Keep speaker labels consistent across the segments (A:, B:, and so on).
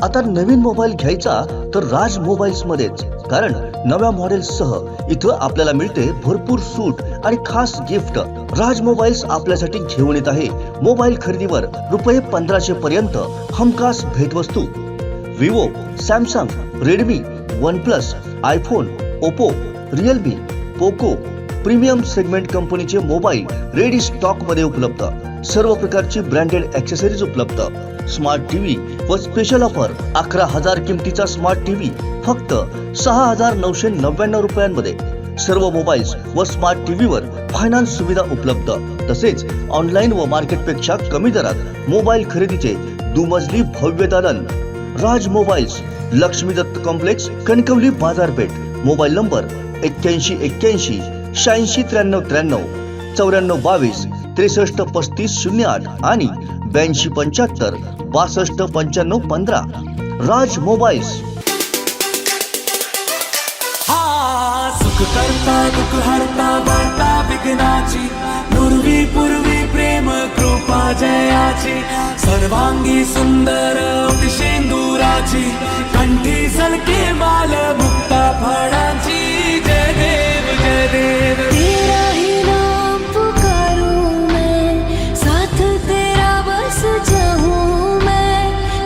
A: आता नवीन मोबाईल घ्यायचा तर राज मोबाईल्स मध्येच, कारण नव्या मॉडेल्ससह इथं आपल्याला मिळते भरपूर सूट आणि खास गिफ्ट। राज मोबाईल्स आपल्यासाठी घेऊन येत आहे मोबाईल खरेदीवर ₹1500 पर्यंत हमखास भेटवस्तू। Vivo, Samsung, Redmi, OnePlus, iPhone, Oppo, Realme, Poco premium segment कंपनीचे मोबाईल रेडी स्टॉक मध्ये उपलब्ध। सर्व प्रकारची ब्रँडेड ॲक्सेसरीज उपलब्ध। स्मार्ट टीव्ही व स्पेशल ऑफर 11,000 किमतीचा स्मार्ट टीव्ही फक्त 6,999 रुपयांमध्ये। सर्व मोबाईल्स व स्मार्ट टीव्हीवर फायनान्स सुविधा उपलब्ध। तसेच ऑनलाईन व मार्केटपेक्षा कमी दरात मोबाईल खरेदीचे दुमजली भव्य दालन। राज मोबाईल्स, लक्ष्मी दत्त कॉम्प्लेक्स, कणकवली बाजारपेठ। मोबाईल नंबर 8181 86 93 93 94 22 63 35 08 आणि 82 75 62 95 15। राज मोबाईल्स।
B: सुख करता दुःख हरता वार्ता विघ्नाची, पूर्वी पूर्वी प्रेम कृपा जयाची, सर्वांगी सुंदर शेंदुराची, कंठी सलके माल मुक्ता फळाची। जय देव जय देव,
C: तेरा ही नाम पुकारूं मैं, साथ तेरा बस जाऊं मैं।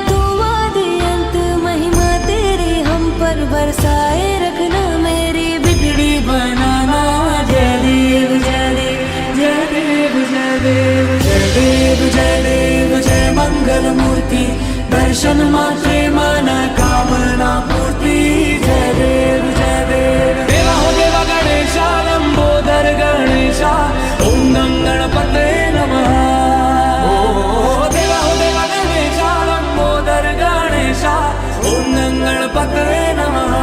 C: तुम आदि अंत महिमा तेरी हम पर बरसाए रखना, मेरी बिगड़ी
B: बनाना। जय देव जय देव जय देव जय देव जय देव जय देव जय मंगल मूर्ति, दर्शन मात्रे मन कामना पूर्ति। जय देव जय देव, देवा हो देवा गणेशा, लंबोदर गणेशा, ओम गं गणपते नमः। ओ देवा हो देवा गणेशा, लंबोदर गणेशा, ओम गं गणपते नमः।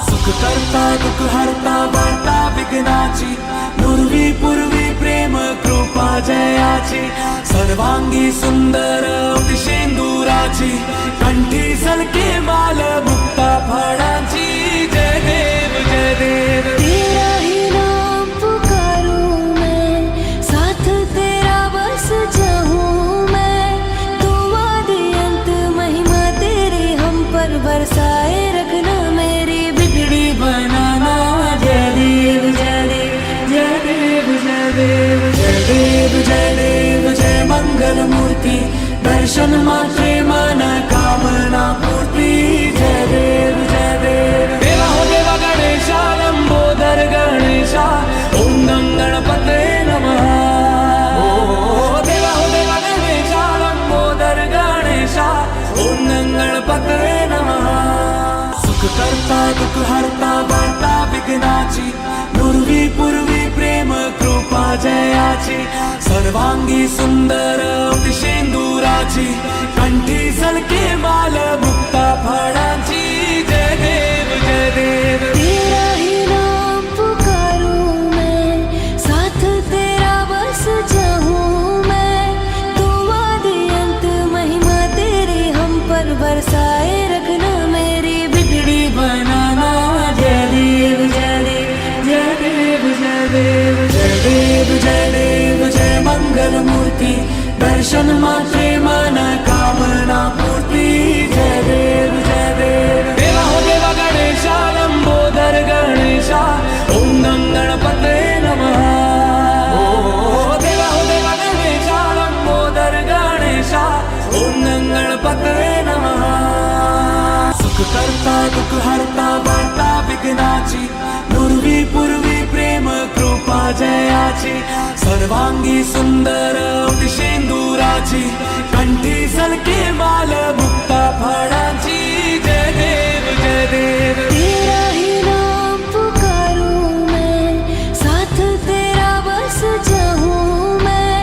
B: सुख करता दुःख हरता वार्ता विघ्नाची, पूर्वी पूर्वी प्रेम कृपा जयाची, सर्वांगी सुंदर शेंदुराची, कंठी सलके माल मुक्ता फळाची। जय देव जय देव,
C: तेरा ही नाम पुकारूं मैं, साथ तेरा बस जाऊं मैं। तुम आदि अंत महिमा तेरी हम पर बरसाए रखना, मेरी बिगड़ी
B: बनाना। जय देव जय देव जय देव जय देव जय देव जय देव जय मंगल मूर्ति, दर्शन मात्रे मन कामना पूर्ति। जय देव जय देव, देवा हो देवा गणेशा, लंबोदर गणेशा, ओम गं गणपते नमः। ओ देवा हो देवा गणेशा, लंबोदर गणेशा, ओम गं गणपते नमः। सुख करता दुःख हरता वार्ता विघ्नाची, पूर्वी पूर्वी प्रेम कृपा जयाची, सर्वांगी सुंदर शेंदुराची, कंठी सलके माल मुक्ता फळाची। जय देव जय देव,
C: तेरा ही नाम पुकारूं मैं, साथ तेरा बस जाऊं मैं। तुम आदि अंत महिमा तेरी हम पर बरसाए रखना, मेरी बिगड़ी
B: बनाना। जय देव जय देव जय देव जय देव जय देव जय देव जय मंगल मूर्ति, दर्शन मात्रे मन कामना पूर्ति। जय देव जय देव, देवा हो देवा गणेशा, लंबोदर गणेशा, ओम गं गणपते नमः। ओ देवा हो देवा गणेशा, लंबोदर गणेशा, ओम गं गणपते नमः। सुख करता दुःख हरता वार्ता विघ्नाची, पूर्वी पूर्वी प्रेम कृपा जयाची, सर्वांगी सुंदर शेंदुराची, कंठी सलके माल मुक्ता फळाची। जय देव जय देव,
C: तेरा ही नाम पुकारूं मैं, साथ तेरा बस जाऊं मैं।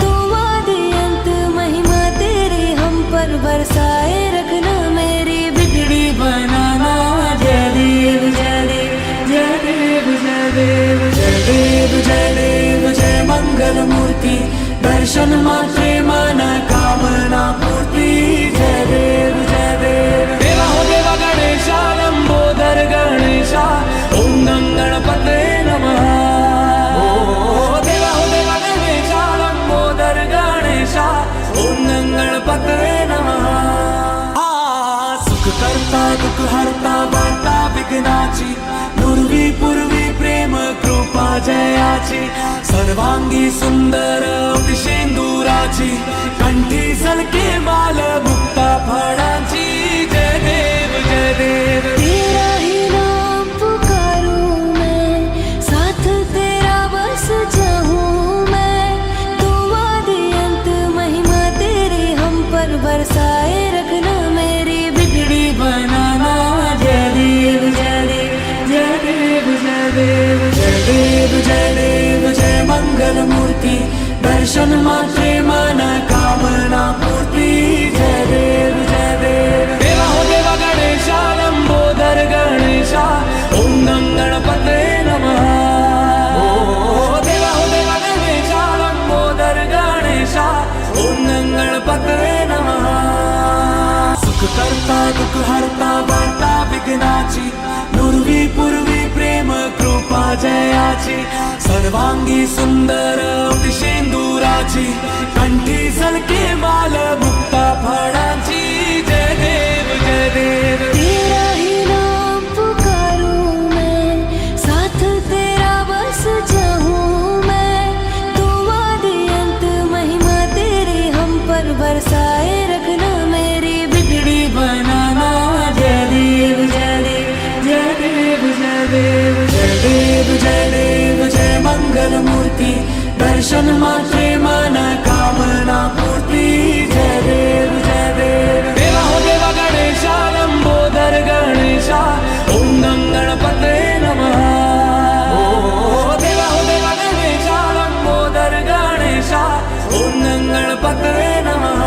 C: तुम आदि अंत महिमा तेरी हम पर बरसाए रखना, मेरी बिगड़ी
B: बनाना। जय देव जय देव जय देव जय देव जय देव जय देव जय मंगल मूर्ति, दर्शन मात्रे मन कामना पूर्ति। जय देव जय देव, देवा हो देवा गणेशा, लंबोदर गणेशा, ओम गं गणपते नमः। ओ देवा हो देवा गणेशा, लंबोदर गणेशा, ओम गं गणपते नमः। दुःख हरता वार्ता विघ्नाची, पूर्वी पूर्वी प्रेम कृपा जयाची, सर्वांगी सुंदर शेंदुराची, कंठी झलके माल मुक्ता फळांची, जय देव जय देव।
C: तेरा ही नाम पुकारूं मैं, साथ तेरा बस जाऊं मैं, तू आदि अंत महिमा तेरी हम पर बरसाए रखना, मेरी बिगड़ी बनाना।
B: जय देव जय देव जय देव जय देव जय देव जय देव जय मंगल मूर्ति, दर्शन मात्रे मन कामना पूर्ति, जय देव जय देव। देवा हो देवा गणेशा, लंबोदर गणेशा, ओम नम गणपते नमः। ओ देवा हो देवा गणेशा, लंबोदर गणेशा, ओम नम गणपते नमः। सुख करता दुःख हरता वार्ता विघ्नाची, पूर्वी पूर्वी प्रेम कृपा जयाची, सर्वांगी सुंदर शेंदुराची, कंठी झलके माल मुक्ता फळांची, जय देव जय देव।
C: तेरा ही नाम पुकारूं मैं, साथ तेरा बस जाऊं मैं, तू आदि अंत महिमा तेरी हम पर बरसाए रखना, मेरी बिगड़ी बनाना।
B: जय देव जय देव जय देव जय देव जय देव जय देव जय मंगल मूर्ति, दर्शन मात्रे मन कामना पूर्ति, जय देव जय देव। देवा हो देवा गणेशा, लंबोदर गणेशा, ओम नम गणपते नमः। ओ देवा हो देवा गणेशा, लंबोदर गणेशा, ओम नम गणपते नमः।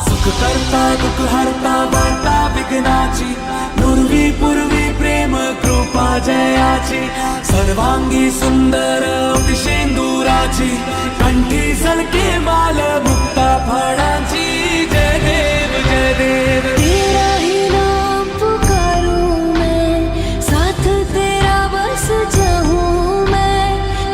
B: सुख करता दुःख हरता वार्ता विघ्नाची, पूर्वी पूर्वी प्रेम कृपा जयाची, सर्वांगी सुंदर शेंदुराची, कंठी झलके माल मुक्ता फळांची, जय देव जय देव।
C: तेरा ही नाम पुकारूं मैं, साथ तेरा बस जाऊं मैं,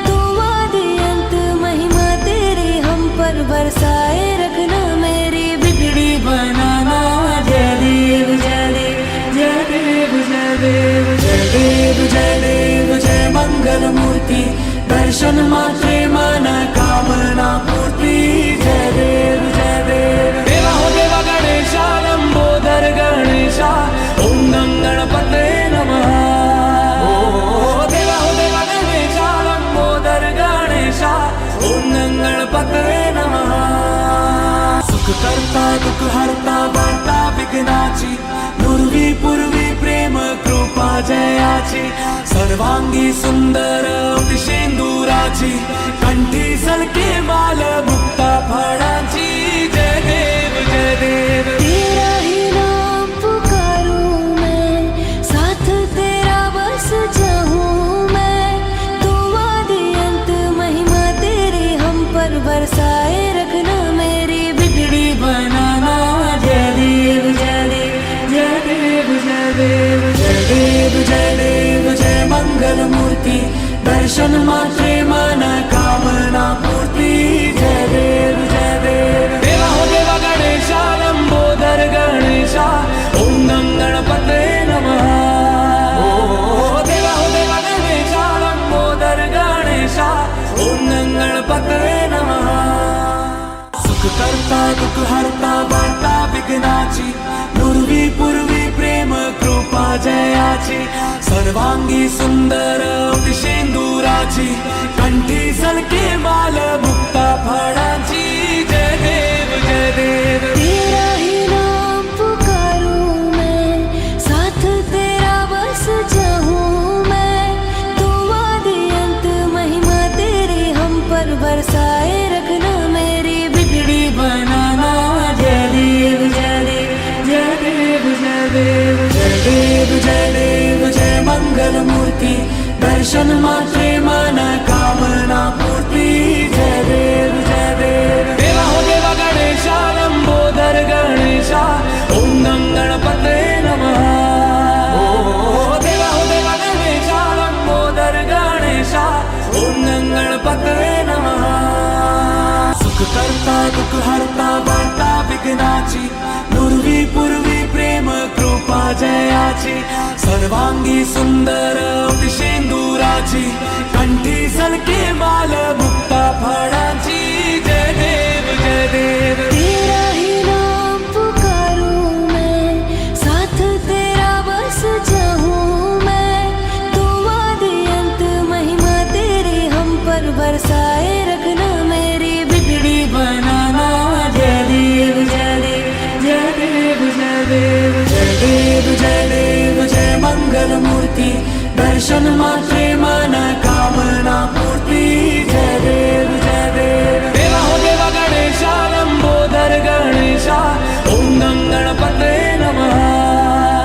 C: तू आदि अंत महिमा तेरी हम पर बरसाए रखना, मेरी बिगड़ी बनाना।
B: जय देव जय देव जय देव जय देव जय देव जय देव जय मंगल मूर्ति, दर्शन मात्रे मन कामना पूर्ति, जय देव जय देव। देवा हो देवा गणेशा, लंबोदर गणेशा, ओम नम गणपते नमः। ओ देवा हो देवा गणेशा, लंबोदर गणेशा, ओम नम गणपते नमः। सुख करता दुःख हरता वार्ता विघ्नाची, पूर्वी पूर्वी प्रेम कृपा जयाची, सर्वांगी सुंदर शेंदुराची, कंठी झलके माल मुक्ता फळांची, जय देव जय देव।
C: तेरा ही नाम पुकारूं मैं, साथ तेरा बस जाऊं मैं, तू आदि अंत महिमा तेरी हम पर बरसाए रखना, मेरी बिगड़ी बनाना।
B: जय देव जय देव जय देव जय देव जय देव जय देव जय मंगल मूर्ति, दर्शन मात्रे मन कामना पूर्ति, जय देव जय देव। देवा हो देवा गणेशा, लंबोदर गणेशा, ओम नम गणपते नमः। ओ देवा हो देवा गणेशा, लंबोदर गणेशा, ओम नम गणपते नमः। सुख करता दुःख हरता वार्ता विघ्नाची, पूर्वी पूर्वी प्रेम कृपा जयाची, सर्वांगी सुंदर शेंदुराची, कंठी झलके माल मुक्ता फळांची, जय देव जय देव।
C: तेरा ही नाम पुकारूं मैं, साथ तेरा बस जाऊं मैं, तू आदि अंत महिमा तेरी हम पर बरसाए रखना, मेरी बिगड़ी बनाना।
B: जय देव जय देव जय देव जय देव जय देव जय देव जय मंगल मूर्ति, दर्शन मात्रे मन कामना पूर्ति, जय देव जय देव। देवा हो देवा गणेशा, लंबोदर गणेशा, ओम नम गणपते नमः। ओ देवा हो देवा गणेशा, लंबोदर गणेशा, ओम नम गणपते नमः। सुख करता दुःख हरता वार्ता विघ्नाची, पूर्वी पूर्वी प्रेम कृपा जयाची सर्वांगी सुंदर शेंदुराची कंठी सलके माल मुक्ता फळाची जय देव जय देव
C: तेरा ही नाम पुकारूं मैं, साथ तेरा बस जाऊं मैं। तुम आदि अंत महिमा तेरी हम पर बरसाए रखना, मेरी बिगड़ी
B: बनाना जय देव जय देव जय देव जय देव जय देव जय देव जय मंगल मूर्ति दर्शन मात्रे मन कामना पूर्ती जय देव जय देव देवा हो देवा गणेशा लंबोदर गणेशा ओम गं गणपते नमः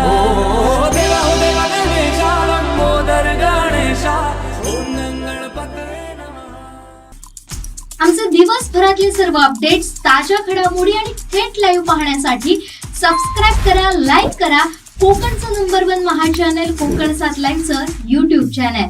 B: ओ देवा हो देवा गणेशा लंबोदर गणेशा ओम गं गणपते नमः।
D: आमचे दिवसभरातले सर्व अपडेट्स, ताज्या घडामोडी आणि थेट लाईव्ह पाहण्यासाठी सबस्क्राईब करा, लाईक करा कोकणचं नंबर 1 महा चॅनल कोकण 7 लाईव्हचं YouTube चॅनल।